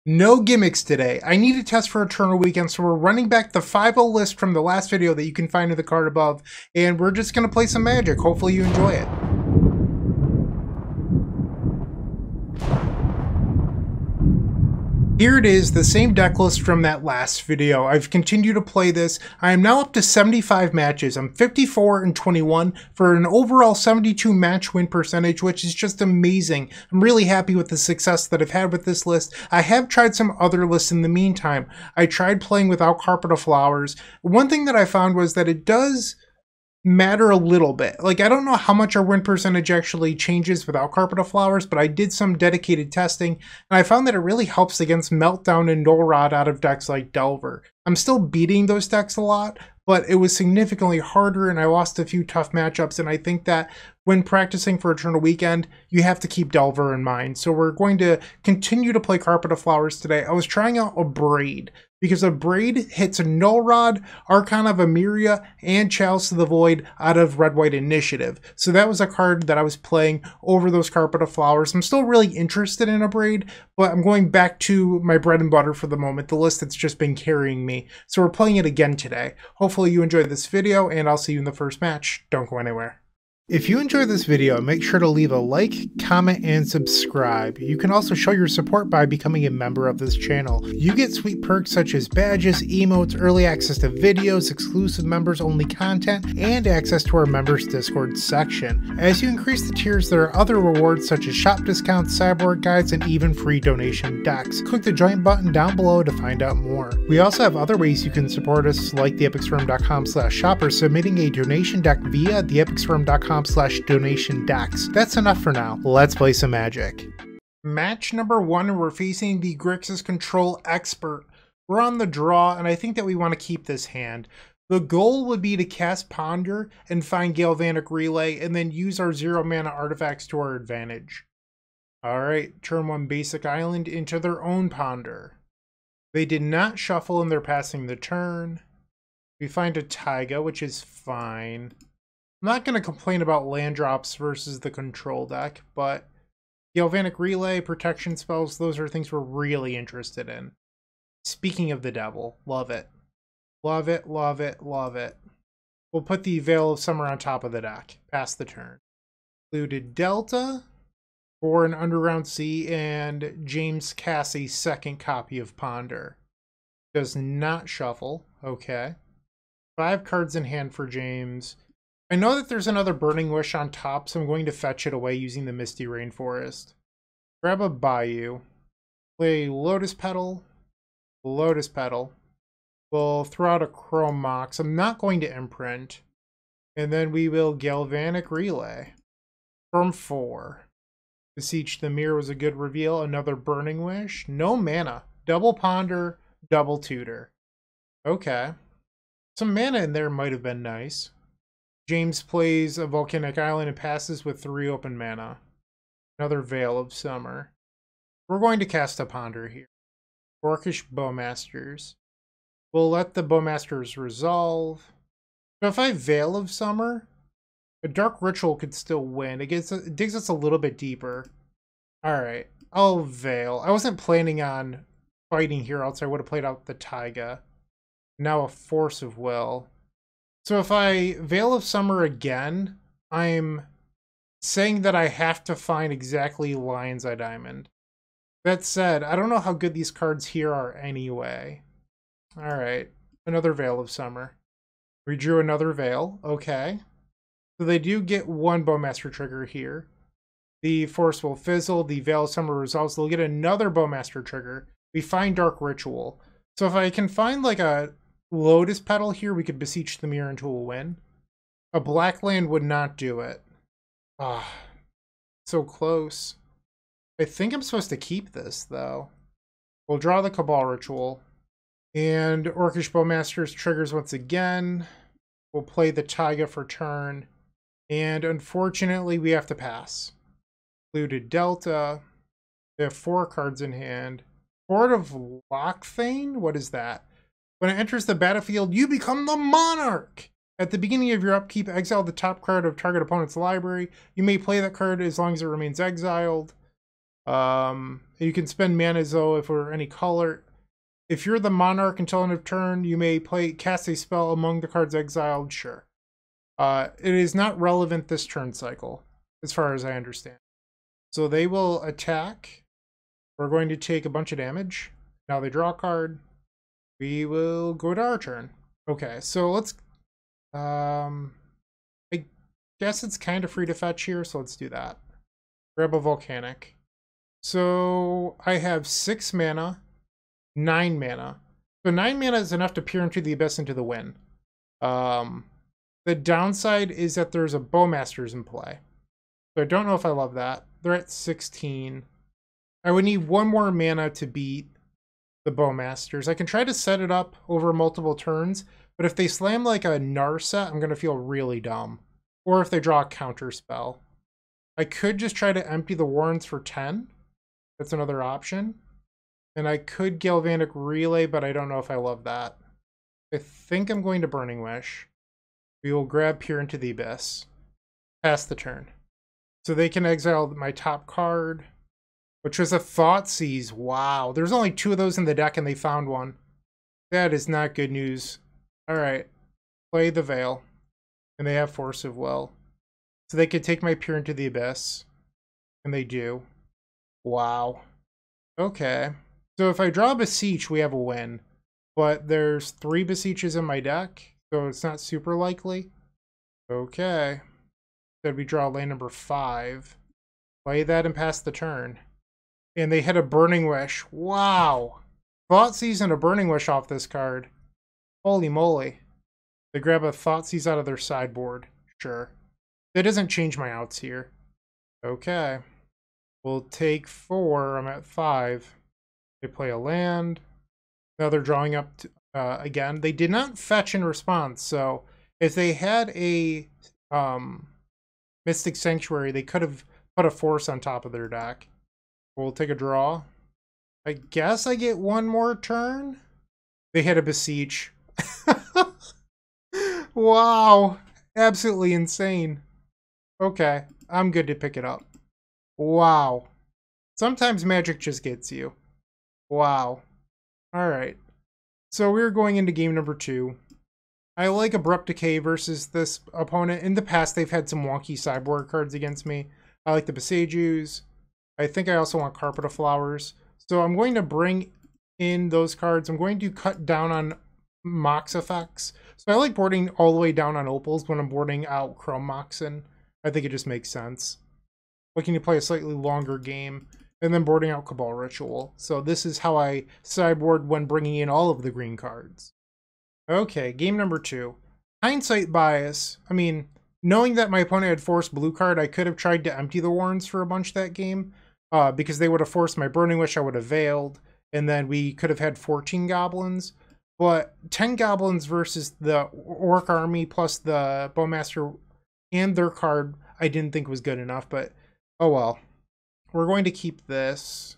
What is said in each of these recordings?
No gimmicks today. I need a test for Eternal Weekend, so we're running back the 5-0 list from the last video that you can find in the card above, and we're just going to play some Magic. Hopefully you enjoy it. Here it is, the same deck list from that last video. I've continued to play this. I am now up to 75 matches. I'm 54-21 for an overall 72 match win percentage, which is just amazing. I'm really happy with the success that I've had with this list. I have tried some other lists in the meantime. I tried playing without Carpet of Flowers. One thing that I found was that it does matter a little bit. Like, I don't know how much our win percentage actually changes without Carpet of Flowers, but I did some dedicated testing, and I found that it really helps against Meltdown and Null Rod out of decks like Delver. I'm still beating those decks a lot, but it was significantly harder, and I lost a few tough matchups, and I think that when practicing for Eternal Weekend, you have to keep Delver in mind. So we're going to continue to play Carpet of Flowers today. I was trying out a Braid, because a Braid hits a Null Rod, Archon of Emeria, and Chalice of the Void out of Red-White Initiative. So that was a card that I was playing over those Carpet of Flowers. I'm still really interested in a Braid, but I'm going back to my bread and butter for the moment, the list that's just been carrying me. So we're playing it again today. Hopefully you enjoyed this video, and I'll see you in the first match. Don't go anywhere. If you enjoyed this video, make sure to leave a like, comment, and subscribe. You can also show your support by becoming a member of this channel. You get sweet perks such as badges, emotes, early access to videos, exclusive members-only content, and access to our members Discord section. As you increase the tiers, there are other rewards such as shop discounts, sideboard guides, and even free donation decks. Click the join button down below to find out more. We also have other ways you can support us, like theepicsforum.com/shop or submitting a donation deck via theepicsforum.com/donation decks. That's enough for now. Let's play some Magic. Match number 1, we're facing the Grixis Control Expert. We're on the draw, and I think that we want to keep this hand. The goal would be to cast Ponder and find Galvanic Relay, and then use our 0-mana artifacts to our advantage. Alright, turn 1 basic island into their own Ponder. They did not shuffle, and they're passing the turn. We find a Taiga, which is fine. I'm not going to complain about land drops versus the control deck, but Galvanic Relay, protection spells, those are things we're really interested in. Speaking of the devil, love it. Love it, love it, love it. We'll put the Veil of Summer on top of the deck. Pass the turn. Included Delta for an Underground Sea and JamesKisau's second copy of Ponder. Does not shuffle. Okay. 5 cards in hand for James. I know that there's another Burning Wish on top, so I'm going to fetch it away using the Misty Rainforest. Grab a Bayou. Play Lotus Petal. Lotus Petal. We'll throw out a Chrome Mox. I'm not going to imprint. And then we will Galvanic Relay. From 4. Beseech the Mirror was a good reveal. Another Burning Wish. No mana. Double Ponder, double Tutor. Okay. Some mana in there might have been nice. James plays a Volcanic Island and passes with 3 open mana. Another Veil of Summer. We're going to cast a Ponder here. Orcish Bowmasters. We'll let the Bowmasters resolve. So if I Veil of Summer, a Dark Ritual could still win. It digs us a little bit deeper. Alright, I'll Veil. I wasn't planning on fighting here, else I would have played out the Taiga. Now a Force of Will. So if I Veil of Summer again, I'm saying that I have to find exactly Lion's Eye Diamond. That said, I don't know how good these cards here are anyway. Alright, another Veil of Summer. We drew another Veil, okay. So they do get 1 Bowmaster trigger here. The Force will fizzle, the Veil of Summer resolves, they'll get another Bowmaster trigger. We find Dark Ritual. So if I can find like a Lotus Petal here, we could Beseech the Mirror into a win. A black land would not do it. Ah, so close. I think I'm supposed to keep this, though. We'll draw the Cabal Ritual. And Orcish Bowmasters triggers once again. We'll play the Taiga for turn. And unfortunately, we have to pass. Included Delta. They have 4 cards in hand. Court of Lockthane? What is that? When it enters the battlefield, you become the Monarch! At the beginning of your upkeep, exile the top card of target opponent's library. You may play that card as long as it remains exiled. You can spend mana as though if we're any color. If you're the monarch until end of turn, you may cast a spell among the cards exiled. Sure. It is not relevant this turn cycle, as far as I understand. So they will attack. We're going to take a bunch of damage. Now they draw a card. We will go to our turn. Okay, so let's... I guess it's kind of free to fetch here, so let's do that. Grab a Volcanic. So I have 6 mana, 9 mana. So 9 mana is enough to peer into the Abyss into the win. The downside is that there's a Bowmasters in play. So I don't know if I love that. They're at 16. I would need 1 more mana to beat the Bowmasters. I can try to set it up over multiple turns, but if they slam like a Narset, I'm going to feel really dumb. Or if they draw a counter spell. I could just try to empty the Warrens for 10. That's another option. And I could Galvanic Relay, but I don't know if I love that. I think I'm going to Burning Wish. We will grab Peer into the Abyss. Pass the turn. So they can exile my top card, which was a Thoughtseize. Wow. There's only 2 of those in the deck and they found one. That is not good news. Alright. Play the Veil. And they have Force of Will. So they could take my Peer into the Abyss. And they do. Wow. Okay. So if I draw Beseech, we have a win. But there's 3 Beseeches in my deck, so it's not super likely. Okay. Then we draw lane number 5. Play that and pass the turn. And they hit a Burning Wish. Wow. Thoughtseize and a Burning Wish off this card. Holy moly. They grab a Thoughtseize out of their sideboard. Sure. That doesn't change my outs here. Okay. We'll take 4. I'm at 5. They play a land. Now they're drawing up again. They did not fetch in response, so if they had a Mystic Sanctuary, they could have put a Force on top of their deck. We'll take a draw. I guess I get 1 more turn. They hit a Beseech. Wow. Absolutely insane. Okay, I'm good to pick it up. Wow. Sometimes Magic just gets you. Wow. Alright. So we're going into game number 2. I like Abrupt Decay versus this opponent. In the past, they've had some wonky sideboard cards against me. I like the Beseech Ooze. I think I also want Carpet of Flowers. So I'm going to bring in those cards. I'm going to cut down on Mox effects. So I like boarding all the way down on Opals when I'm boarding out Chrome Moxen. I think it just makes sense. Looking to play a slightly longer game. And then boarding out Cabal Ritual. So this is how I sideboard when bringing in all of the green cards. Okay, game number 2. Hindsight bias. I mean, knowing that my opponent had forced blue card, I could have tried to empty the Warrens for a bunch that game. Because they would have forced my Burning Wish, I would have veiled. And then we could have had 14 goblins. But 10 goblins versus the Orc army plus the Bowmaster and their card, I didn't think was good enough. But, oh well. We're going to keep this.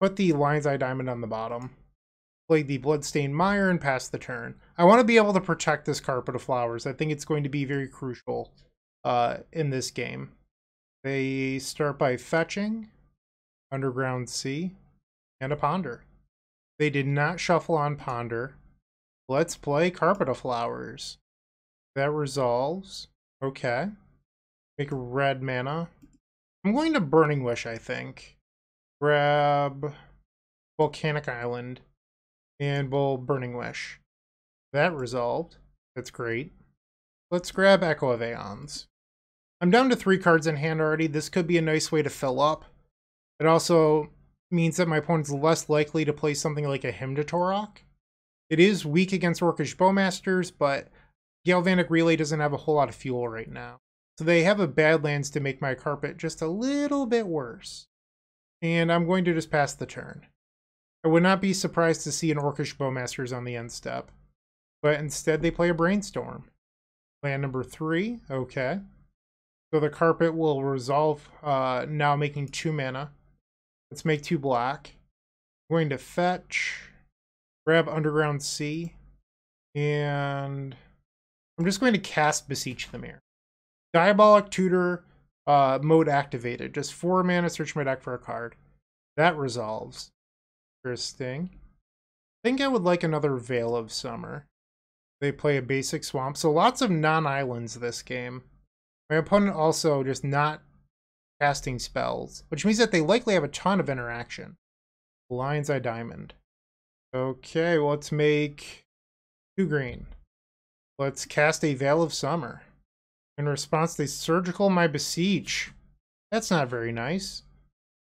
Put the Lion's Eye Diamond on the bottom. Play the Bloodstained Mire and pass the turn. I want to be able to protect this Carpet of Flowers. I think it's going to be very crucial in this game. They start by fetching Underground Sea and a Ponder. They did not shuffle on Ponder. Let's play Carpet of Flowers. That resolves. Okay. Make a red mana. I'm going to Burning Wish, I think. Grab Volcanic Island. And we'll Burning Wish. That resolved. That's great. Let's grab Echo of Aeons. I'm down to 3 cards in hand already. This could be a nice way to fill up. It also means that my opponent's less likely to play something like a Hymn to Torok. It is weak against Orcish Bowmasters, but Galvanic Relay doesn't have a whole lot of fuel right now. So they have a Badlands to make my carpet just a little bit worse. And I'm going to just pass the turn. I would not be surprised to see an Orcish Bowmasters on the end step. But instead they play a Brainstorm. Land number 3, okay. So the carpet will resolve, now making 2 mana. Let's make 2 black. I'm going to fetch, grab Underground Sea, and I'm just going to cast Beseech the Mirror. Diabolic Tutor mode activated. Just 4 mana, search my deck for a card. That resolves. Interesting. I think I would like another Veil of Summer. They play a basic swamp, so lots of non-islands this game. My opponent also just not casting spells, which means that they likely have a ton of interaction. Lion's Eye Diamond. Okay, well, let's make 2 green. Let's cast a Veil of Summer. In response, they surgical my Beseech. That's not very nice.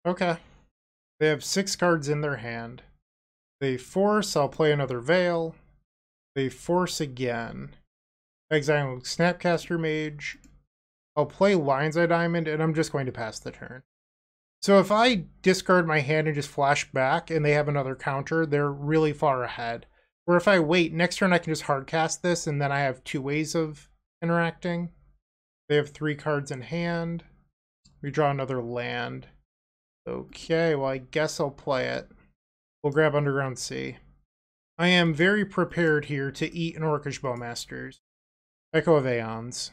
Okay. They have 6 cards in their hand. They force, I'll play another Veil. They force again. Exile Snapcaster Mage. I'll play Lion's Eye Diamond, and I'm just going to pass the turn. So if I discard my hand and just flash back, and they have another counter, they're really far ahead. Or if I wait, next turn I can just hardcast this, and then I have 2 ways of interacting. They have 3 cards in hand. We draw another land. Okay, well, I guess I'll play it. We'll grab Underground Sea. I am very prepared here to eat an Orcish Bowmasters. Echo of Aeons.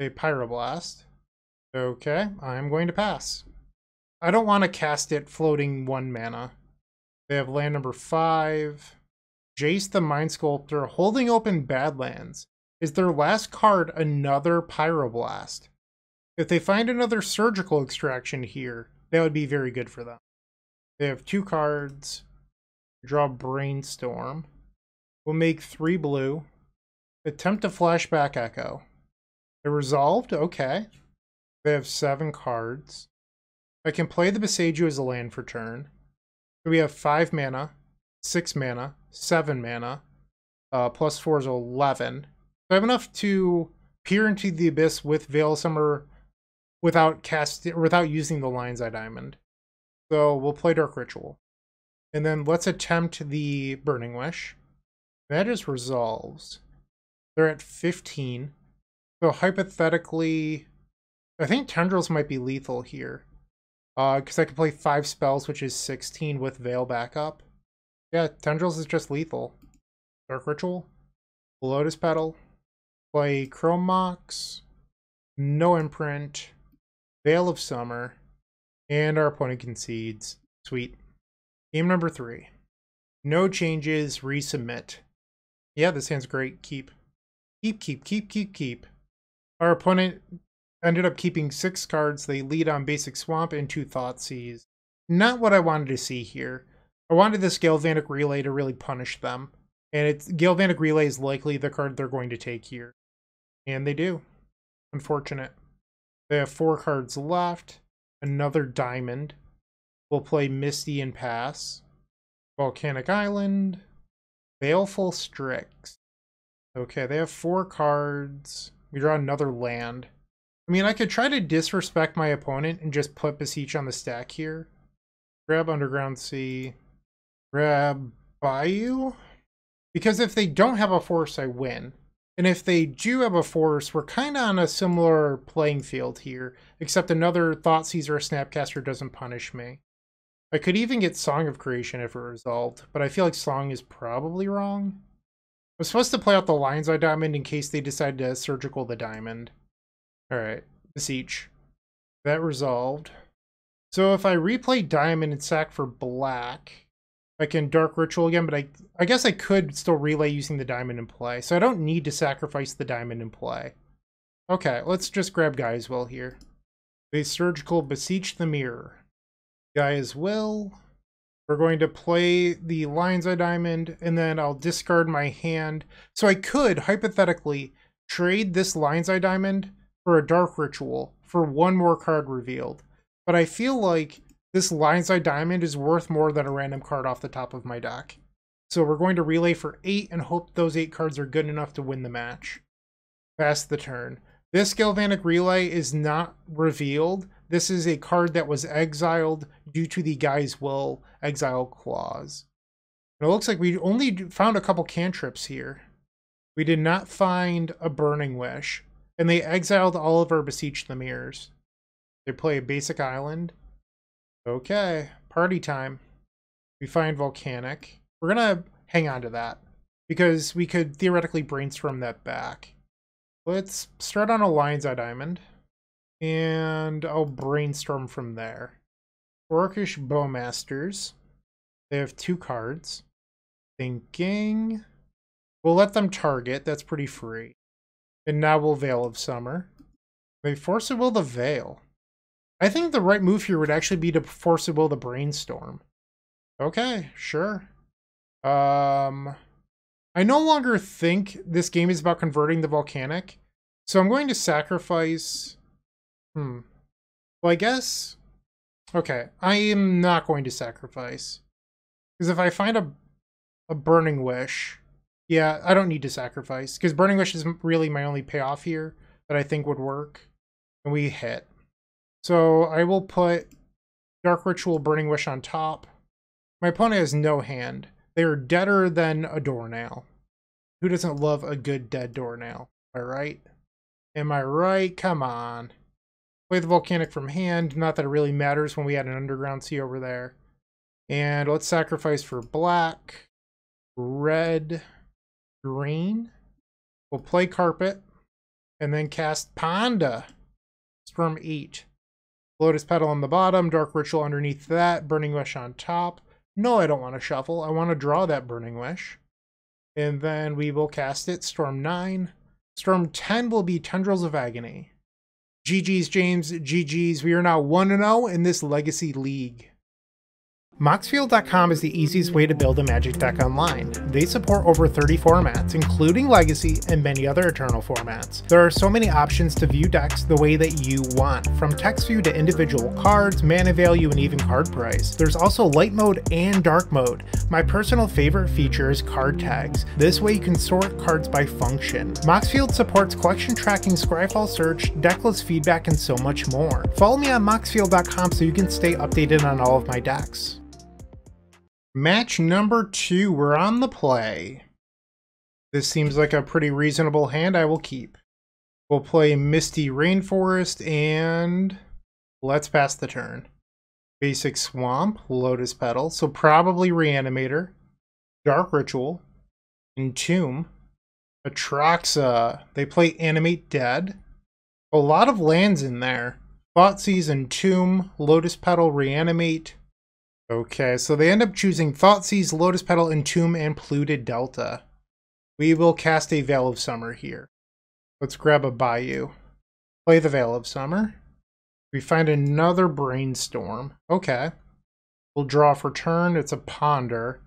A Pyroblast. Okay, I'm going to pass. I don't want to cast it floating 1 mana. They have land number 5. Jace the Mind Sculptor, holding open Badlands. Is their last card another Pyroblast? If they find another Surgical Extraction here, that would be very good for them. They have 2 cards. Draw Brainstorm. We'll make 3 blue. Attempt to flashback Echo. They're resolved? Okay. They have 7 cards. I can play the Beseech as a land for turn. So we have 5 mana, 6 mana, 7 mana. Plus 4 is 11. So I have enough to peer into the abyss with Veil of Summer without using the Lion's Eye Diamond. So we'll play Dark Ritual. And then let's attempt the Burning Wish. That just resolves. They're at 15. So hypothetically, I think Tendrils might be lethal here. Because I can play 5 spells, which is 16 with Veil backup. Yeah, Tendrils is just lethal. Dark Ritual. Lotus Petal. Play Chrome Mox. No Imprint. Veil of Summer. And our opponent concedes. Sweet. Game number 3. No changes, resubmit. Yeah, this hand's great. Keep. Keep. Our opponent ended up keeping 6 cards. They lead on Basic Swamp and 2 Thoughtseize. Not what I wanted to see here. I wanted this Galvanic Relay to really punish them. And Galvanic Relay is likely the card they're going to take here. And they do. Unfortunate. They have 4 cards left. Another Diamond. We'll play Misty and pass. Volcanic Island. Baleful Strix. Okay, they have 4 cards. We draw another land. I mean, I could try to disrespect my opponent and just put Beseech on the stack here. Grab Underground Sea. Grab Bayou. Because if they don't have a force, I win. And if they do have a force, we're kind of on a similar playing field here. Except another Thoughtseize or a Snapcaster doesn't punish me. I could even get Song of Creation if it resolved, but I feel like Song is probably wrong. I was supposed to play out the Lion's Eye Diamond in case they decide to surgical the Diamond. Alright, Beseech. That resolved. So if I replay Diamond and sack for black, I can Dark Ritual again, but I guess I could still relay using the Diamond in play, so I don't need to sacrifice the Diamond in play. Okay, let's just grab Gaea's Will here. They surgical Beseech the Mirror. Gaea's Will. We're going to play the Lion's Eye Diamond, and then I'll discard my hand. So I could, hypothetically, trade this Lion's Eye Diamond for a Dark Ritual for 1 more card revealed. But I feel like this Lion's Eye Diamond is worth more than a random card off the top of my deck. So we're going to relay for 8 and hope those 8 cards are good enough to win the match. Pass the turn. This Galvanic Relay is not revealed. This is a card that was exiled due to the Gaea's Will exile clause. And it looks like we only found a couple cantrips here. We did not find a Burning Wish. And they exiled all of our Beseech the Mirrors. They play a basic island. Okay, party time. We find Volcanic. We're going to hang on to that. Because we could theoretically brainstorm that back. Let's start on a Lion's Eye Diamond. And I'll brainstorm from there. Orcish Bowmasters. They have 2 cards. Thinking we'll let them target. That's pretty free. And now we'll Veil of Summer. They Force of Will the Veil. I think the right move here would actually be to Force of Will the Brainstorm. Okay, sure. I no longer think this game is about converting the volcanic. So I'm going to sacrifice... Well, I guess... Okay, I am not going to sacrifice. Because if I find a Burning Wish... Yeah, I don't need to sacrifice. Because Burning Wish is really my only payoff here that I think would work. And we hit. So I will put Dark Ritual Burning Wish on top. My opponent has no hand. They are deader than a doornail. Who doesn't love a good dead doornail? Am I right? Am I right? Come on. Play the Volcanic from hand. Not that it really matters when we had an Underground Sea over there. And let's sacrifice for black, red, green. We'll play Carpet. And then cast Panda. Storm 8. Lotus Petal on the bottom. Dark Ritual underneath that. Burning Wish on top. No, I don't want to shuffle. I want to draw that Burning Wish. And then we will cast it. Storm 9. Storm 10 will be Tendrils of Agony. GG's, James. GG's. We are now 1-0 in this Legacy League. Moxfield.com is the easiest way to build a Magic deck online. They support over 30 formats, including Legacy and many other Eternal formats. There are so many options to view decks the way that you want, from text view to individual cards, mana value, and even card price. There's also light mode and dark mode. My personal favorite feature is card tags. This way you can sort cards by function. Moxfield supports collection tracking, Scryfall search, decklist feedback, and so much more. Follow me on Moxfield.com so you can stay updated on all of my decks. Match number 2, we're on the play. This seems like a pretty reasonable hand I will keep. We'll play Misty Rainforest and let's pass the turn. Basic Swamp, Lotus Petal, so probably Reanimator, Dark Ritual, Entomb, Atraxa. They play Animate Dead. A lot of lands in there. Thoughtseize, Entomb, Lotus Petal, Reanimate. Okay, so they end up choosing Thoughtseize, Lotus Petal, Entomb, and Polluted Delta. We will cast a Veil of Summer here. Let's grab a Bayou. Play the Veil of Summer. We find another Brainstorm. Okay. We'll draw for turn. It's a Ponder.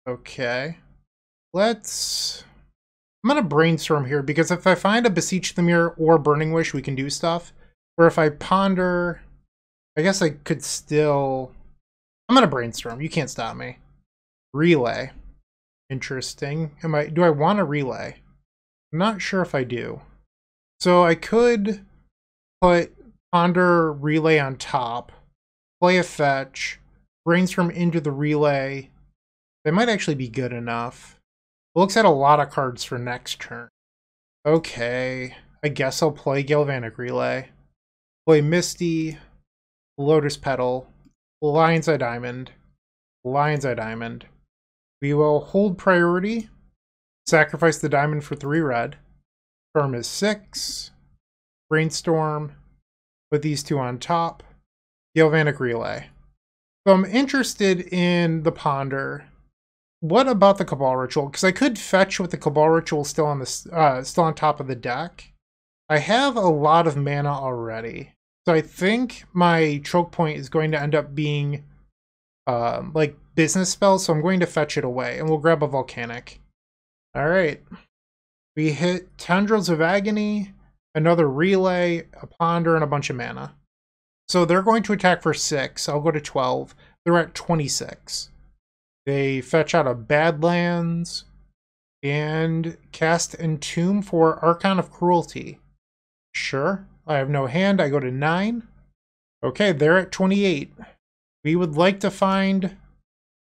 Okay. I'm going to Brainstorm here, because if I find a Beseech the Mirror or Burning Wish, we can do stuff. Or if I Ponder, I guess I could still... I'm gonna Brainstorm. You can't stop me. Relay. Interesting. Do I want a Relay? I'm not sure if I do. So I could put Ponder Relay on top, play a fetch, Brainstorm into the Relay. They might actually be good enough. It looks at a lot of cards for next turn. Okay. I guess I'll play Galvanic Relay. Play Misty, Lotus Petal, Lion's Eye Diamond, Lion's Eye Diamond. We will hold priority, sacrifice the diamond for 3 red. Storm is 6. Brainstorm, put these 2 on top. Galvanic Relay. So I'm interested in the Ponder. What about the Cabal Ritual? Because I could fetch with the Cabal Ritual still on top of the deck. I have a lot of mana already. So I think my choke point is going to end up being like business spells, so I'm going to fetch it away, and we'll grab a Volcanic. Alright. We hit Tendrils of Agony, another Relay, a Ponder, and a bunch of mana. So they're going to attack for 6. I'll go to 12. They're at 26. They fetch out of Badlands and cast Entomb for Archon of Cruelty. Sure. I have no hand. I go to 9. Okay, they're at 28. We would like to find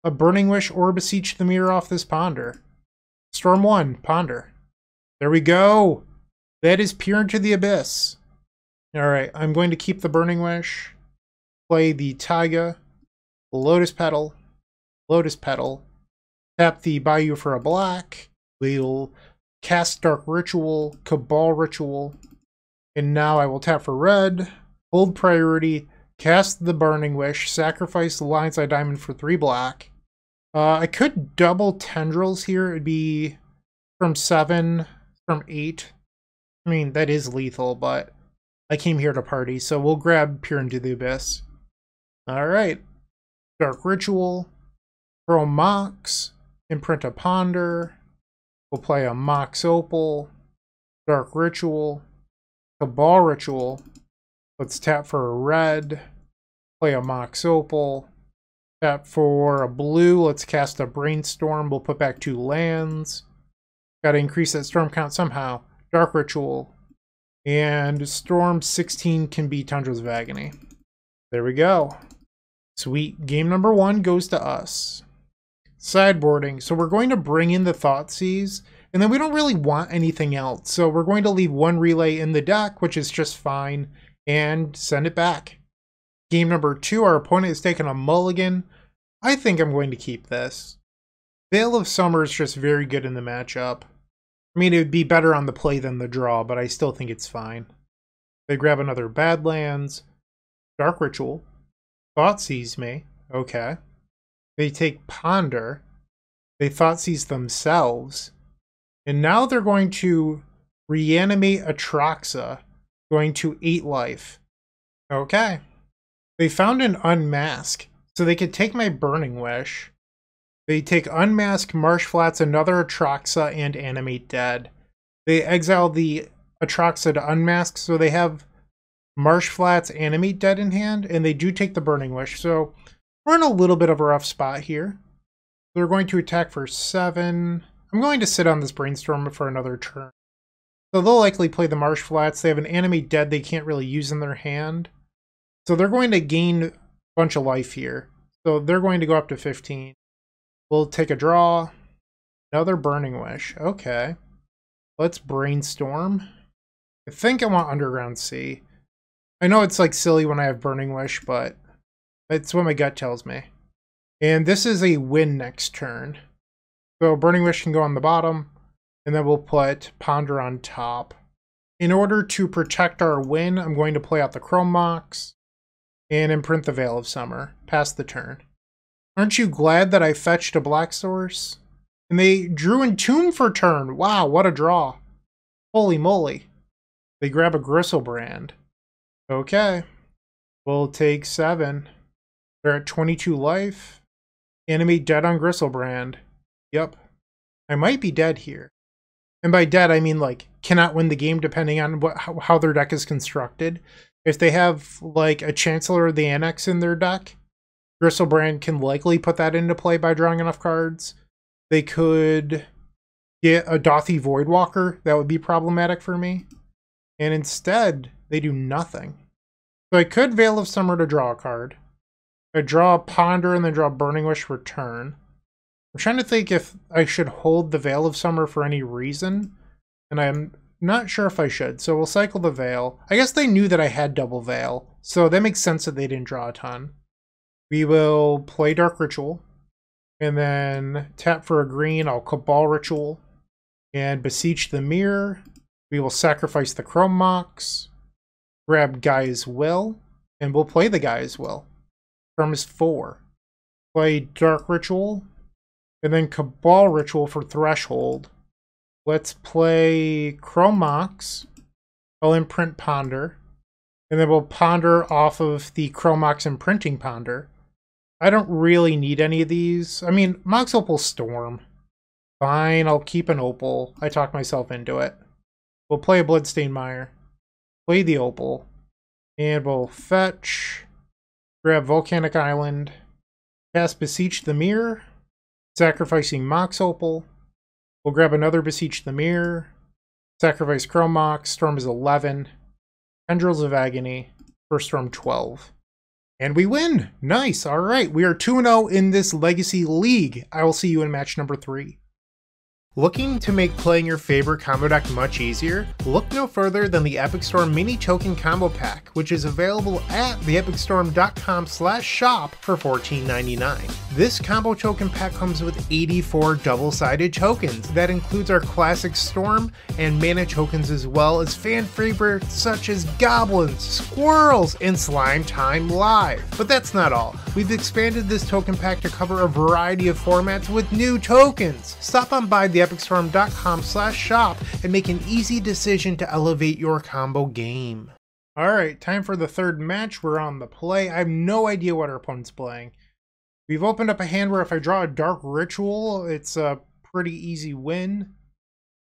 a Burning Wish or Beseech the Mirror off this Ponder. Storm 1, Ponder. There we go. That is Peer into the Abyss. Alright, I'm going to keep the Burning Wish. Play the Taiga. Lotus Petal. Lotus Petal. Tap the Bayou for a black. We'll cast Dark Ritual. Cabal Ritual. And now I will tap for red, hold priority, cast the Burning Wish, sacrifice the Lion's Eye Diamond for 3 black. I could double Tendrils here. It'd be from 7, from 8. I mean, that is lethal, but I came here to party, so we'll grab Peer into the Abyss. Alright. Dark Ritual, throw Mox, imprint a Ponder. We'll play a Mox Opal, Dark Ritual, Cabal Ritual. Let's tap for a red, play a Mox Opal. Tap for a blue, let's cast a Brainstorm. We'll put back 2 lands. Gotta increase that storm count somehow. Dark Ritual. And Storm 16 can be Tendrils of Agony. There we go. Sweet. Game number 1 goes to us. Sideboarding. So we're going to bring in the Thoughtseize, and then we don't really want anything else. So we're going to leave 1 relay in the deck, which is just fine, and send it back. Game number 2, our opponent has taken a mulligan. I think I'm going to keep this. Veil of Summer is just very good in the matchup. I mean, it would be better on the play than the draw, but I still think it's fine. They grab another Badlands. Dark Ritual. Thoughtseize me. Okay. They take Ponder. They Thoughtseize themselves. And now they're going to reanimate Atraxa, going to 8 life. Okay. They found an Unmask, so they could take my Burning Wish. They take Unmask, Marsh Flats, another Atraxa, and Animate Dead. They exile the Atraxa to Unmask, so they have Marsh Flats, Animate Dead in hand, and they do take the Burning Wish, so we're in a little bit of a rough spot here. They're going to attack for 7. I'm going to sit on this Brainstorm for another turn. So they'll likely play the Marsh Flats. They have an Animate Dead they can't really use in their hand. So they're going to gain a bunch of life here. So they're going to go up to 15. We'll take a draw. Another Burning Wish. Okay. Let's Brainstorm. I think I want Underground Sea. I know it's like silly when I have Burning Wish, but it's what my gut tells me. And this is a win next turn. So Burning Wish can go on the bottom, and then we'll put Ponder on top. In order to protect our win, I'm going to play out the Chrome Mox and imprint the Veil of Summer. Pass the turn. Aren't you glad that I fetched a Black Source? And they drew Entomb for turn. Wow, what a draw. Holy moly. They grab a Griselbrand. Okay. We'll take 7. They're at 22 life. Animate Dead on Griselbrand. Yep. I might be dead here. And by dead, I mean, like, cannot win the game depending on how their deck is constructed. If they have, like, a Chancellor of the Annex in their deck, Griselbrand can likely put that into play by drawing enough cards. They could get a Dothy Voidwalker. That would be problematic for me. And instead, they do nothing. So I could Veil of Summer to draw a card. I draw a Ponder and then draw a Burning Wish for turn. I'm trying to think if I should hold the Veil of Summer for any reason. And I'm not sure if I should. So we'll cycle the Veil. I guess they knew that I had double Veil. So that makes sense that they didn't draw a ton. We will play Dark Ritual. And then tap for a green. I'll Cabal Ritual. And Beseech the Mirror. We will sacrifice the Chrome Mox. Grab Gaea's Will. And we'll play the Gaea's Will. Term is 4. Play Dark Ritual. And then Cabal Ritual for Threshold. Let's play Chrome Mox. I'll imprint Ponder. And then we'll Ponder off of the Chrome Mox imprinting Ponder. I don't really need any of these. I mean, Mox Opal Storm. Fine, I'll keep an Opal. I talked myself into it. We'll play a Bloodstained Mire. Play the Opal. And we'll fetch. Grab Volcanic Island. Cast Beseech the Mirror. Sacrificing Mox Opal. We'll grab another Beseech the Mirror. Sacrifice Chrome Mox. Storm is 11. Tendrils of Agony. First Storm 12. And we win! Nice! Alright, we are 2-0 in this Legacy League. I will see you in match number 3. Looking to make playing your favorite combo deck much easier? Look no further than the Epic Storm Mini Token Combo Pack, which is available at theepicstorm.com/shop for $14.99. This combo token pack comes with 84 double-sided tokens. That includes our classic Storm and Mana tokens, as well as fan favorites such as Goblins, Squirrels, and Slime Time Live. But that's not all. We've expanded this token pack to cover a variety of formats with new tokens. Stop on by theepicstorm.com/shop and make an easy decision to elevate your combo game. Alright, time for the third match. We're on the play. I have no idea what our opponent's playing. We've opened up a hand where if I draw a Dark Ritual, it's a pretty easy win.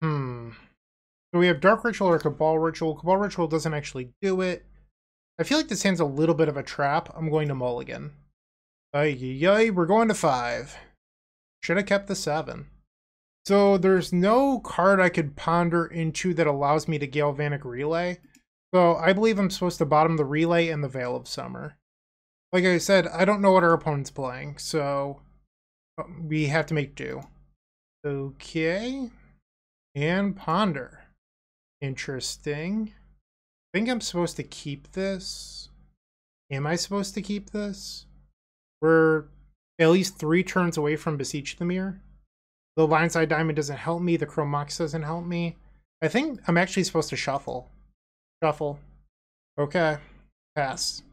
So we have Dark Ritual or Cabal Ritual. Cabal Ritual doesn't actually do it. I feel like this hand's a little bit of a trap. I'm going to mulligan. We're going to 5. Should have kept the 7. So there's no card I could ponder into that allows me to Galvanic Relay. So I believe I'm supposed to bottom the Relay and the Veil of Summer. Like I said, I don't know what our opponent's playing, so we have to make do. Okay. And ponder. Interesting. I think I'm supposed to keep this. Am I supposed to keep this? We're at least 3 turns away from Beseech the Mirror. The Lionside Diamond doesn't help me. The Chrome Mox doesn't help me. I think I'm actually supposed to shuffle. Shuffle. Okay. Pass.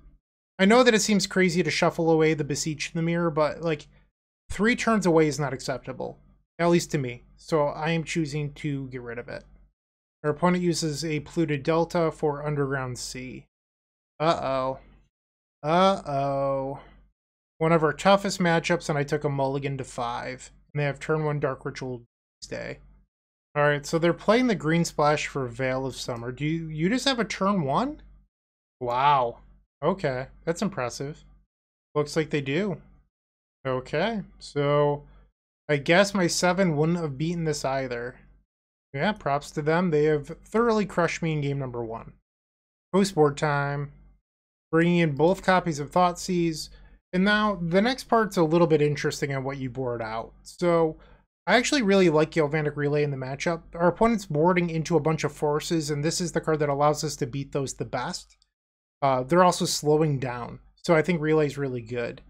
I know that it seems crazy to shuffle away the Beseech the Mirror, but like 3 turns away is not acceptable. At least to me. So I am choosing to get rid of it. Our opponent uses a Polluted Delta for Underground Sea. Uh-oh. Uh-oh. One of our toughest matchups, and I took a mulligan to 5. And they have turn 1 Dark Ritual Doomsday. Alright, so they're playing the green splash for Veil of Summer. Do you just have a turn 1? Wow. Okay, that's impressive. Looks like they do. Okay, so I guess my 7 wouldn't have beaten this either. Yeah, props to them. They have thoroughly crushed me in game number 1. Post-board time. Bringing in both copies of Thoughtseize. And now the next part's a little bit interesting on what you board out. So I actually really like Galvanic Relay in the matchup. Our opponent's boarding into a bunch of forces, and this is the card that allows us to beat those the best. They're also slowing down, so I think Relay's really good.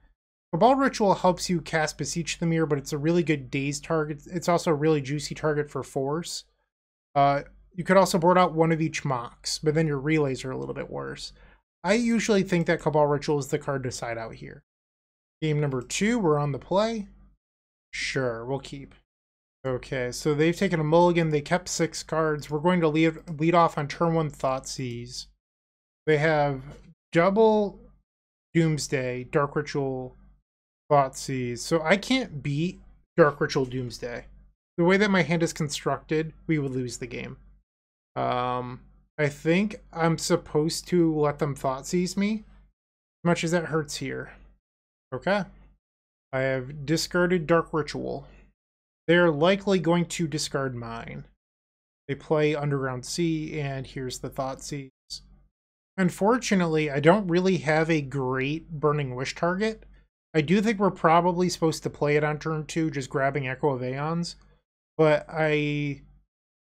Cabal Ritual helps you cast Beseech the Mirror, but it's a really good DAZE target. It's also a really juicy target for force. You could also board out one of each Mox, but then your Relays are a little bit worse. I usually think that Cabal Ritual is the card to side out here. Game number 2, we're on the play. Sure, we'll keep. Okay, so they've taken a mulligan. They kept 6 cards. We're going to lead off on turn 1 Thoughtseize. They have double Doomsday, Dark Ritual, Thoughtseize. So I can't beat Dark Ritual Doomsday. The way that my hand is constructed, we would lose the game. I think I'm supposed to let them Thoughtseize me, as much as that hurts here. Okay. I have discarded Dark Ritual. They're likely going to discard mine. They play Underground Sea, and here's the Thoughtseize. Unfortunately, I don't really have a great Burning Wish target. I do think we're probably supposed to play it on turn 2, just grabbing Echo of Aeons, but I'm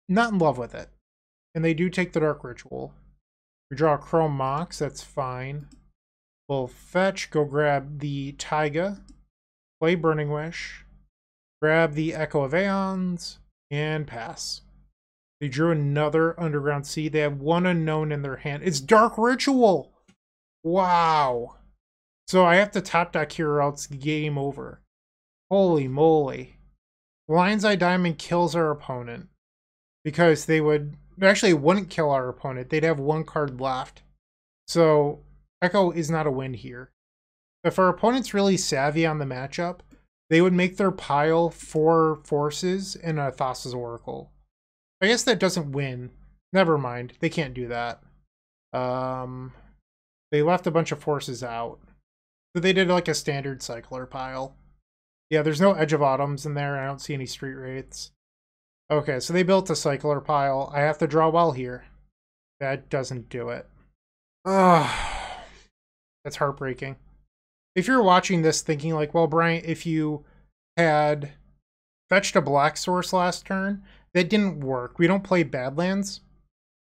not in love with it. And they do take the Dark Ritual. We draw a Chrome Mox, that's fine. We'll fetch, go grab the Taiga, play Burning Wish, grab the Echo of Aeons, and pass. They drew another Underground Sea. They have 1 unknown in their hand. It's Dark Ritual! Wow! So I have to top deck here or else game over. Holy moly. Lion's Eye Diamond kills our opponent. Because they would... Actually, it wouldn't kill our opponent. They'd have 1 card left. So... Echo is not a win here. If our opponent's really savvy on the matchup, they would make their pile 4 forces and a Thoughtseize Oracle. I guess that doesn't win. Never mind. They can't do that. They left a bunch of forces out. So they did like a standard cycler pile. Yeah, there's no Edge of Autumns in there. I don't see any Street Wraiths. Okay, so they built a cycler pile. I have to draw well here. That doesn't do it. Ugh. That's heartbreaking. If you're watching this thinking like, well, Bryant, if you had fetched a black source last turn. That didn't work. We don't play Badlands,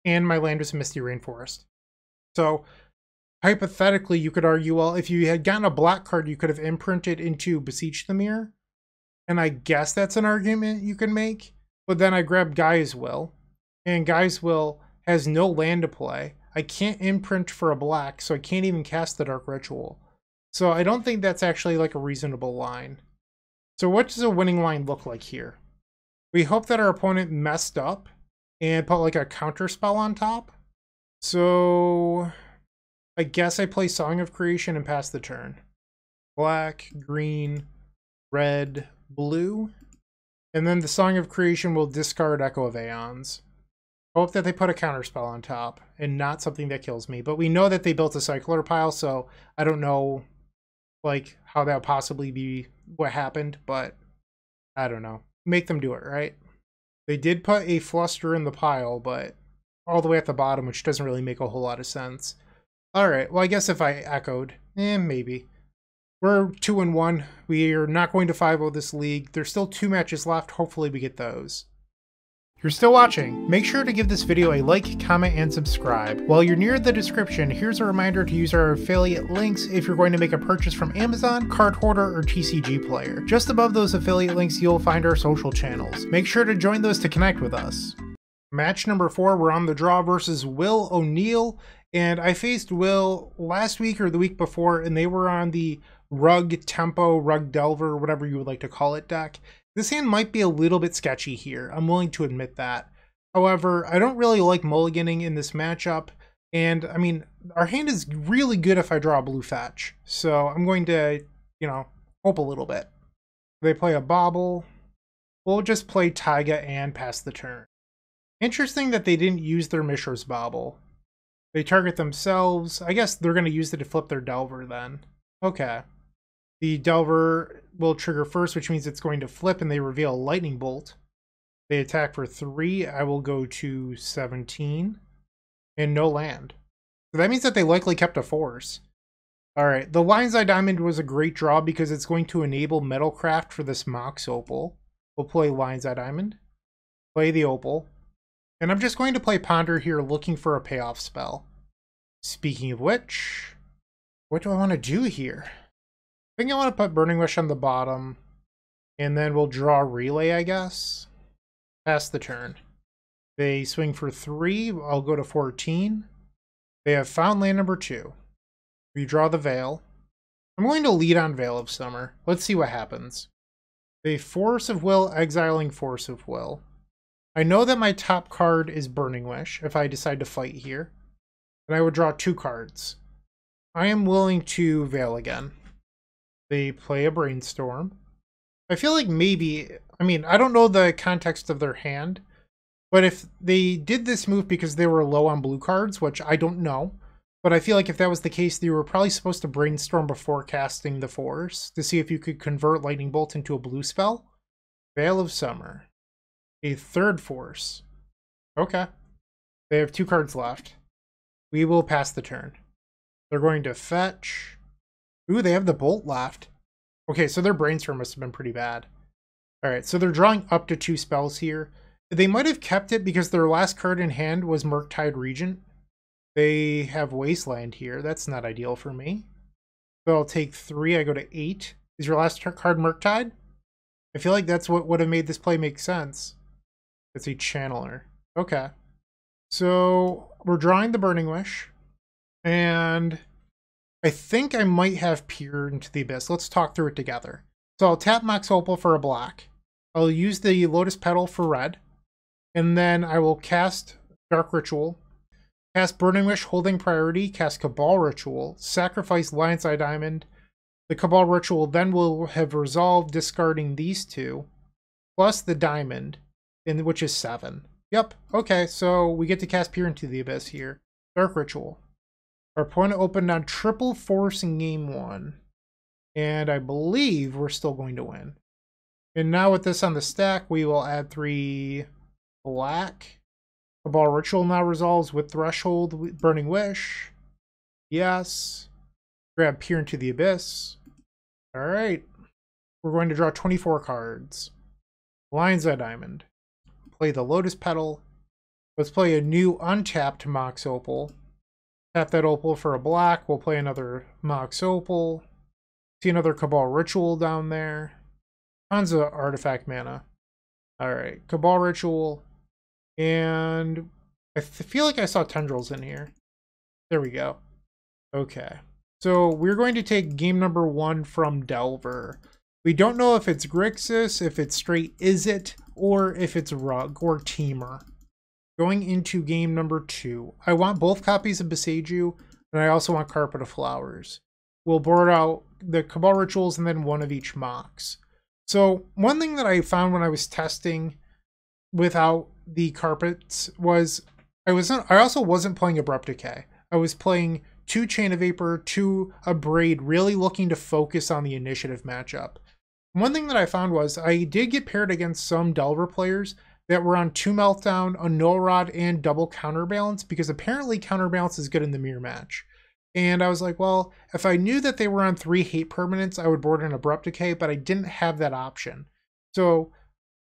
and my land was a Misty Rainforest. So hypothetically, you could argue, well, if you had gotten a black card, you could have imprinted into Beseech the Mirror. And I guess that's an argument you can make. But then I grabbed Gaea's Will, and Gaea's Will has no land to play. I can't imprint for a black, so I can't even cast the Dark Ritual. So I don't think that's actually like a reasonable line. So what does a winning line look like here? We hope that our opponent messed up and put like a counter spell on top. So I guess I play Song of Creation and pass the turn. Black, green, red, blue. And then the Song of Creation will discard Echo of Aeons. Hope that they put a counter spell on top and not something that kills me. But we know that they built a cycler pile, so I don't know like how that would possibly be what happened, but I don't know. Make them do it, right? They did put a fluster in the pile, but all the way at the bottom, which doesn't really make a whole lot of sense. Alright, well I guess if I echoed, maybe. We're 2-1. We are not going to 5-0 this league. There's still 2 matches left. Hopefully we get those. If you're still watching, make sure to give this video a like, comment, and subscribe. While you're near the description, here's a reminder to use our affiliate links if you're going to make a purchase from Amazon, Card Hoarder, or TCG Player. Just above those affiliate links, you'll find our social channels. Make sure to join those to connect with us. Match number 4, we're on the draw versus willoneil, and I faced Will last week or the week before, and they were on the Rug Tempo, Rug Delver, whatever you would like to call it deck. This hand might be a little bit sketchy here. I'm willing to admit that. However, I don't really like mulliganing in this matchup. And, I mean, our hand is really good if I draw a blue fetch. So I'm going to, you know, hope a little bit. They play a Bobble. We'll just play Taiga and pass the turn. Interesting that they didn't use their Mishra's Bobble. They target themselves. I guess they're going to use it to flip their Delver then. Okay. The Delver will trigger first, which means it's going to flip, and they reveal a Lightning Bolt. They attack for 3. I will go to 17. And no land. So that means that they likely kept a force. Alright, the Lion's Eye Diamond was a great draw because it's going to enable Metalcraft for this Mox Opal. We'll play Lion's Eye Diamond. Play the Opal. And I'm just going to play Ponder here, looking for a payoff spell. Speaking of which, what do I want to do here? I think I want to put Burning Wish on the bottom, and then we'll draw Relay, I guess. Pass the turn. They swing for 3. I'll go to 14. They have found land number 2. We draw the Veil. I'm going to lead on Veil of Summer. Let's see what happens. They Force of Will, exiling Force of Will. I know that my top card is Burning Wish if I decide to fight here. And I would draw 2 cards. I am willing to Veil again. They play a Brainstorm. I feel like maybe, I mean, I don't know the context of their hand, but if they did this move because they were low on blue cards, which I don't know, but I feel like if that was the case, they were probably supposed to Brainstorm before casting the Force to see if you could convert Lightning Bolt into a blue spell. Veil of Summer. A 3rd Force. Okay. They have 2 cards left. We will pass the turn. They're going to fetch. Ooh, they have the Bolt left. Okay, so their Brainstorm must have been pretty bad. Alright, so they're drawing up to 2 spells here. They might have kept it because their last card in hand was Murktide Regent. They have Wasteland here. That's not ideal for me. So I'll take 3. I go to 8. Is your last card Murktide? I feel like that's what would have made this play make sense. It's a Channeler. Okay. So we're drawing the Burning Wish. And I think I might have Peer into the Abyss. Let's talk through it together. So I'll tap Mox Opal for a black. I'll use the Lotus Petal for red. And then I will cast Dark Ritual. Cast Burning Wish holding priority. Cast Cabal Ritual. Sacrifice Lion's Eye Diamond. The Cabal Ritual then will have resolved discarding these 2. Plus the Diamond. Which is 7. Yep. Okay, so we get to cast Peer into the Abyss here. Dark Ritual. Our opponent opened on triple force in game 1. And I believe we're still going to win. And now with this on the stack, we will add 3 black. Cabal Ritual now resolves with Threshold, Burning Wish. Yes. Grab Peer into the Abyss. Alright. We're going to draw 24 cards. Lion's Eye Diamond. Play the Lotus Petal. Let's play a new untapped Mox Opal. Tap that Opal for a black. We'll play another Mox Opal. See another Cabal Ritual down there. Tons of artifact mana. Alright, Cabal Ritual. And I feel like I saw Tendrils in here. There we go. Okay. So we're going to take game number 1 from Delver. We don't know if it's Grixis, if it's straight Izzet, or if it's Rug or Temur. Going into game number 2. I want both copies of Beseech You, and I also want Carpet of Flowers. We'll board out the Cabal Rituals and then one of each Mox. So one thing that I found when I was testing without the carpets was I also wasn't playing Abrupt Decay. I was playing 2 Chain of Vapor, 2 Abrade, really looking to focus on the initiative matchup. One thing that I found was I did get paired against some Delver players that were on 2 Meltdown, a Null Rod, and double Counterbalance, because apparently Counterbalance is good in the mirror match. And I was like, well, if I knew that they were on 3 hate permanents, I would board an Abrupt Decay, but I didn't have that option. So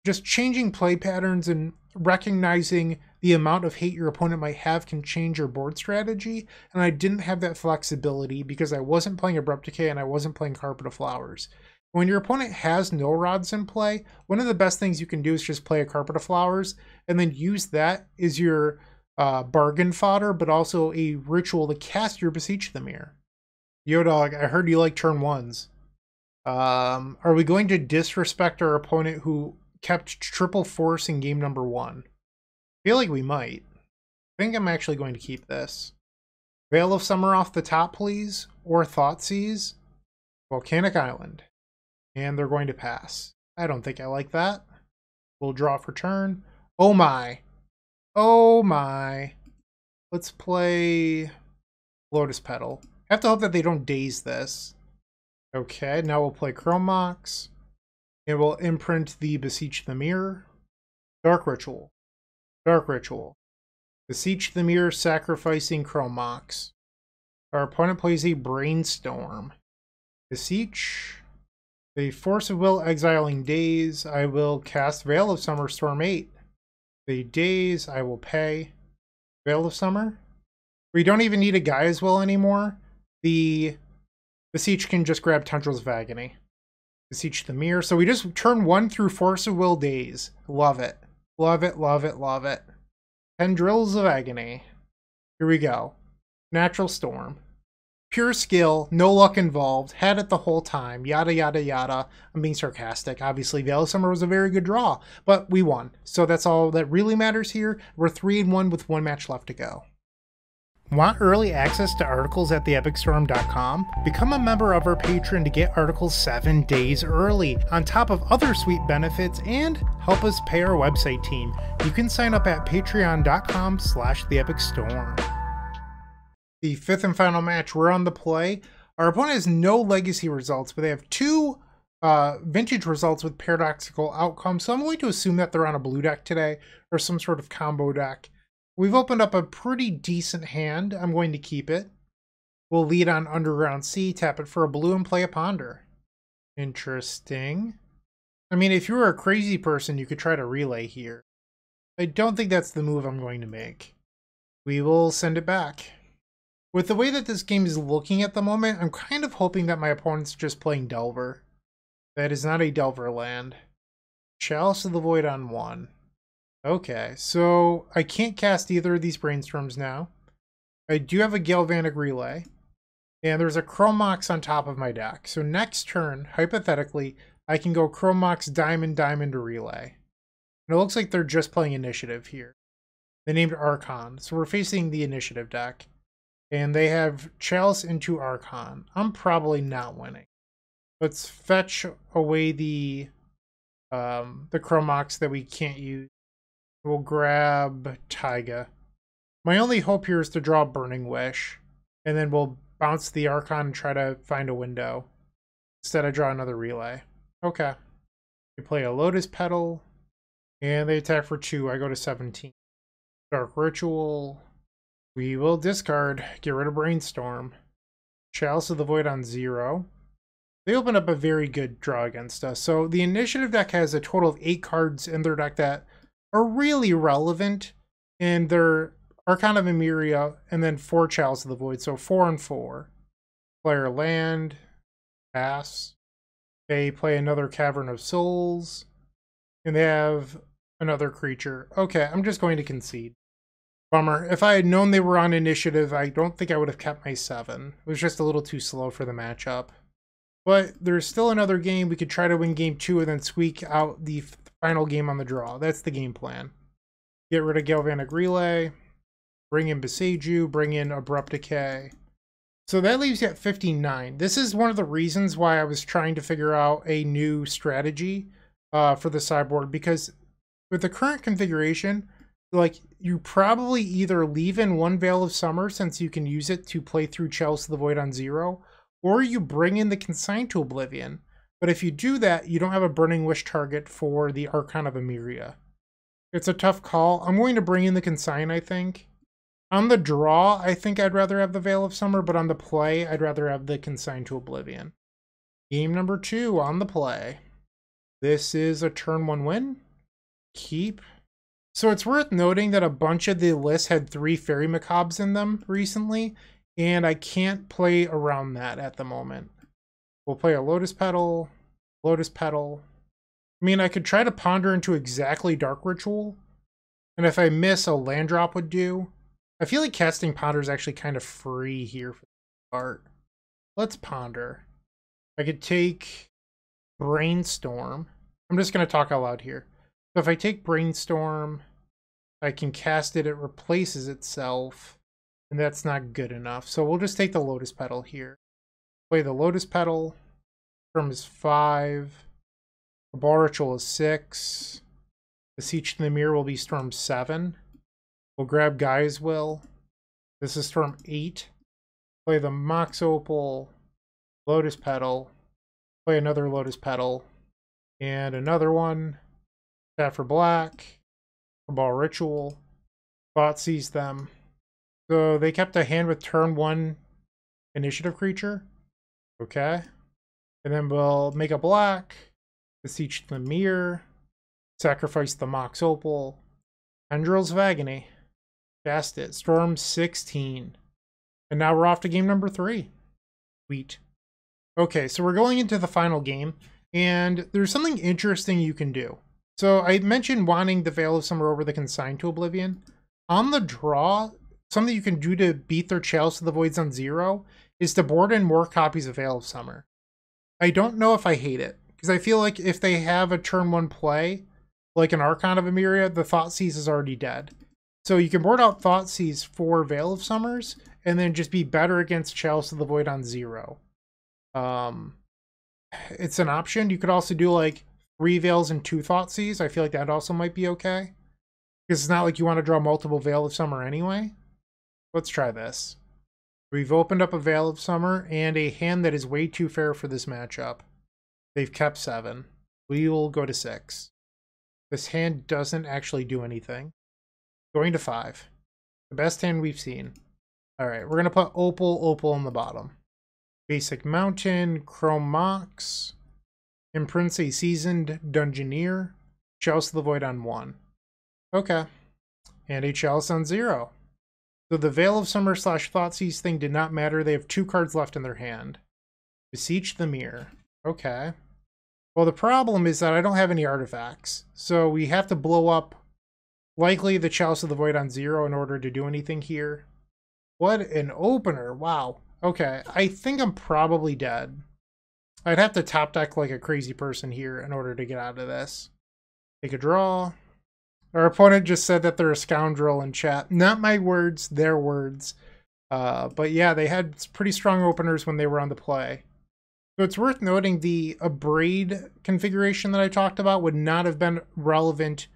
just changing play patterns and recognizing the amount of hate your opponent might have can change your board strategy, and I didn't have that flexibility because I wasn't playing Abrupt Decay and I wasn't playing Carpet of Flowers. When your opponent has no rods in play, one of the best things you can do is just play a Carpet of Flowers and then use that as your bargain fodder, but also a ritual to cast your Beseech the Mirror. Yo dog, I heard you like turn 1s. Are we going to disrespect our opponent who kept triple force in game number 1? I feel like we might. I think I'm actually going to keep this. Veil of Summer off the top, please. Or Thoughtseize. Volcanic Island. And they're going to pass. I don't think I like that. We'll draw for turn. Oh my. Oh my. Let's play Lotus Petal. I have to hope that they don't daze this. Okay, now we'll play Chrome Mox. And we'll imprint the Beseech the Mirror. Dark Ritual. Dark Ritual. Beseech the Mirror, sacrificing Chrome Mox. Our opponent plays a Brainstorm. Beseech. The Force of Will, exiling DAZE. I will cast Veil of Summer, Storm 8. The DAZE, I will pay. Veil of Summer. We don't even need a Gaia's Will anymore. The Beseech can just grab Tendrils of Agony. Beseech the Mirror. So we just turn 1 through Force of Will DAZE. Love it. Love it, love it, love it. Tendrils of Agony. Here we go. Natural Storm. Pure skill, no luck involved, had it the whole time, yada yada yada. I'm being sarcastic. Obviously, Veil of Summer was a very good draw, but we won. So that's all that really matters here. We're 3-1 with 1 match left to go. Want early access to articles at theepicstorm.com? Become a member of our Patreon to get articles 7 days early, on top of other sweet benefits, and help us pay our website team. You can sign up at patreon.com/theepicstorm. The 5th and final match, we're on the play. Our opponent has no legacy results, but they have 2 vintage results with paradoxical outcomes. So I'm going to assume that they're on a blue deck today, or some sort of combo deck. We've opened up a pretty decent hand. I'm going to keep it. We'll lead on Underground Sea, tap it for a blue, and play a Ponder. Interesting. I mean, if you were a crazy person, you could try to relay here. I don't think that's the move I'm going to make. We will send it back. With the way that this game is looking at the moment, I'm kind of hoping that my opponent's just playing Delver. That is not a Delver land. Chalice of the Void on 1. Okay, so I can't cast either of these Brainstorms now. I do have a Galvanic Relay. And there's a Chrome Mox on top of my deck. So next turn, hypothetically, I can go Chrome Mox, Diamond, Diamond, Relay. And it looks like they're just playing Initiative here. They named Archon, so we're facing the Initiative deck. And they have Chalice into Archon. I'm probably not winning. Let's fetch away the Chrome Mox that we can't use. We'll grab Taiga. My only hope here is to draw Burning Wish. And then we'll bounce the Archon and try to find a window. Instead, I draw another Relay. Okay. We play a Lotus Petal. And they attack for 2. I go to 17. Dark Ritual. We will discard, get rid of Brainstorm. Chalice of the Void on 0. they open up a very good draw against us. So the initiative deck has a total of 8 cards in their deck that are really relevant, and they're Arcana of Emeria and then 4 Chalice of the Void. So 4 and 4. Player land, pass. They play another Cavern of Souls, and they have another creature. Okay, I'm just going to concede. Bummer. If I had known they were on initiative, I don't think I would have kept my 7. It was just a little too slow for the matchup. But there's still another game. We could try to win game 2 and then squeak out the final game on the draw. That's the game plan. Get rid of Galvanic Relay, bring in Beseech you, bring in Abrupt Decay. So that leaves you at 59. This is one of the reasons why I was trying to figure out a new strategy for the sideboard, because with the current configuration, like, you probably either leave in 1 Veil of Summer since you can use it to play through Chalice of the Void on 0, or you bring in the Consign to Oblivion. But if you do that, you don't have a Burning Wish target for the Archon of Emeria. It's a tough call. I'm going to bring in the Consign, I think. On the draw, I think I'd rather have the Veil of Summer, but on the play, I'd rather have the Consign to Oblivion. Game number 2 on the play. This is a turn 1 win. Keep. So it's worth noting that a bunch of the lists had 3 Fairy Macabres in them recently, and I can't play around that at the moment. We'll play a Lotus Petal, Lotus Petal. I mean, I could try to ponder into exactly Dark Ritual, and if I miss, a land drop would do. I feel like casting Ponder is actually kind of free here for the start. Let's Ponder. I could take Brainstorm. I'm just going to talk out loud here. So if I take Brainstorm, I can cast it, it replaces itself, and that's not good enough. So we'll just take the Lotus Petal here. Play the Lotus Petal. Storm is 5. Cabal Ritual is 6. Beseech the Mirror will be Storm 7. We'll grab Gaea's Will. This is Storm 8. Play the Mox Opal, Lotus Petal. Play another Lotus Petal. And another one. Tap for black. Cabal Ritual. Thoughtseize them. So they kept a hand with turn 1 initiative creature. Okay. And then we'll make a black. Beseech the Mirror. Sacrifice the Mox Opal. Tendrils of Agony. Cast it. Storm 16. And now we're off to game number 3. Sweet. Okay, so we're going into the final game, and there's something interesting you can do. So I mentioned wanting the Veil of Summer over the Consign to Oblivion. On the draw, something you can do to beat their Chalice of the Voids on 0 is to board in more copies of Veil of Summer. I don't know if I hate it, because I feel like if they have a turn 1 play, like an Archon of Emeria, the Thoughtseize is already dead. So you can board out Thoughtseize for Veil of Summers, and then just be better against Chalice of the Void on 0. It's an option. You could also do like 3 Veils and 2 Thoughtseize. I feel like that also might be okay. Because it's not like you want to draw multiple Veil of Summer anyway. Let's try this. We've opened up a Veil of Summer and a hand that is way too fair for this matchup. They've kept 7. We will go to 6. This hand doesn't actually do anything. Going to 5. The best hand we've seen. Alright, we're going to put Opal on the bottom. Basic Mountain, Chrome Mox, Imprints a Seasoned Dungeoneer, Chalice of the Void on 1. Okay. And a Chalice on 0. So the Veil of Summer / Thoughtseize thing did not matter. They have 2 cards left in their hand. Beseech the Mirror. Okay. Well, the problem is that I don't have any artifacts. So we have to blow up likely the Chalice of the Void on 0 in order to do anything here. What an opener. Wow. Okay, I think I'm probably dead. I'd have to top deck like a crazy person here in order to get out of this. Take a draw. Our opponent just said that they're a scoundrel in chat. Not my words, their words. But yeah, they had pretty strong openers when they were on the play. So it's worth noting the Abrade configuration that I talked about would not have been relevant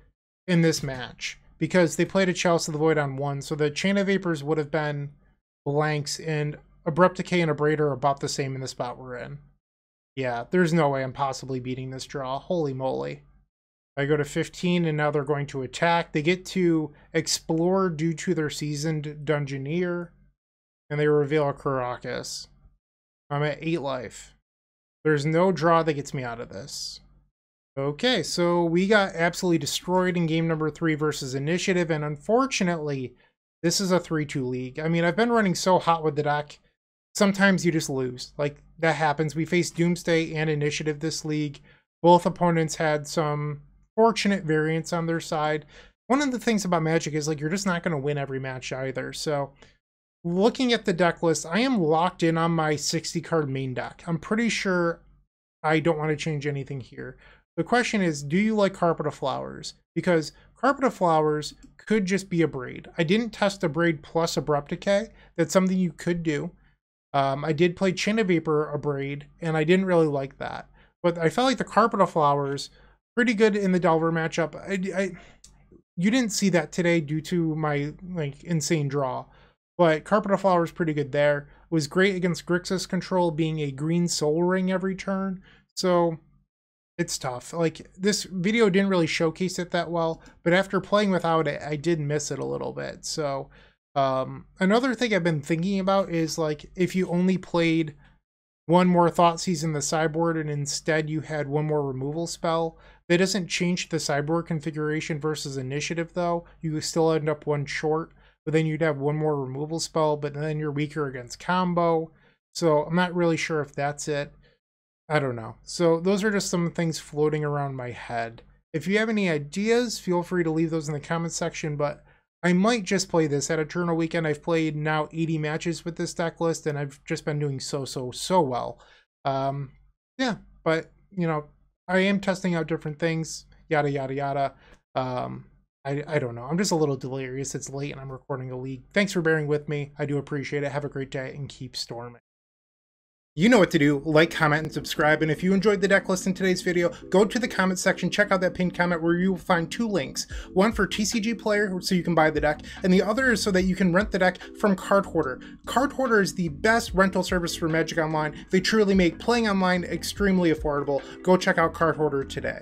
in this match, because they played a Chalice of the Void on 1, so the Chain of Vapors would have been blanks, and Abrupt Decay and Abrade are about the same in the spot we're in. Yeah, there's no way I'm possibly beating this draw. Holy moly. I go to 15, and now they're going to attack. They get to explore due to their Seasoned Dungeoneer, and they reveal a Karakas. I'm at 8 life. There's no draw that gets me out of this. Okay, so we got absolutely destroyed in game number 3 versus Initiative, and unfortunately, this is a 3-2 league. I mean, I've been running so hot with the deck, sometimes you just lose. Like, that happens. We faced Doomsday and Initiative this league. Both opponents had some fortunate variants on their side. One of the things about Magic is, like, you're just not going to win every match either. So, looking at the deck list, I am locked in on my 60-card main deck. I'm pretty sure I don't want to change anything here. The question is, do you like Carpet of Flowers? Because Carpet of Flowers could just be a Braid. I didn't test a Braid plus Abrupt Decay. That's something you could do. I did play Chain of Vapor a Braid, and I didn't really like that. But I felt like the Carpet of Flowers, pretty good in the Delver matchup. You didn't see that today due to my insane draw. But Carpet of Flowers pretty good there. It was great against Grixis control, being a green Soul Ring every turn. So it's tough. Like, this video didn't really showcase it that well, but after playing without it, I did miss it a little bit. So another thing I've been thinking about is, like, if you only played one more Thoughtseize in the sideboard and instead you had one more removal spell, that doesn't change the sideboard configuration versus Initiative though. You still end up one short, but then you'd have one more removal spell, but then you're weaker against combo. So I'm not really sure if that's it. I don't know. So those are just some things floating around my head. If you have any ideas, feel free to leave those in the comment section, but I might just play this at Eternal Weekend. I've played now 80 matches with this deck list, and I've just been doing so well. Yeah, but, you know, I am testing out different things, yada, yada, yada. I don't know. I'm just a little delirious. It's late and I'm recording a league. Thanks for bearing with me. I do appreciate it. Have a great day and keep storming. You know what to do. Like, comment, and subscribe. And if you enjoyed the deck list in today's video, go to the comment section, check out that pinned comment where you will find 2 links. One for TCG Player, so you can buy the deck, and the other is so that you can rent the deck from Card Hoarder. Card Hoarder is the best rental service for Magic Online. They truly make playing online extremely affordable. Go check out Card Hoarder today.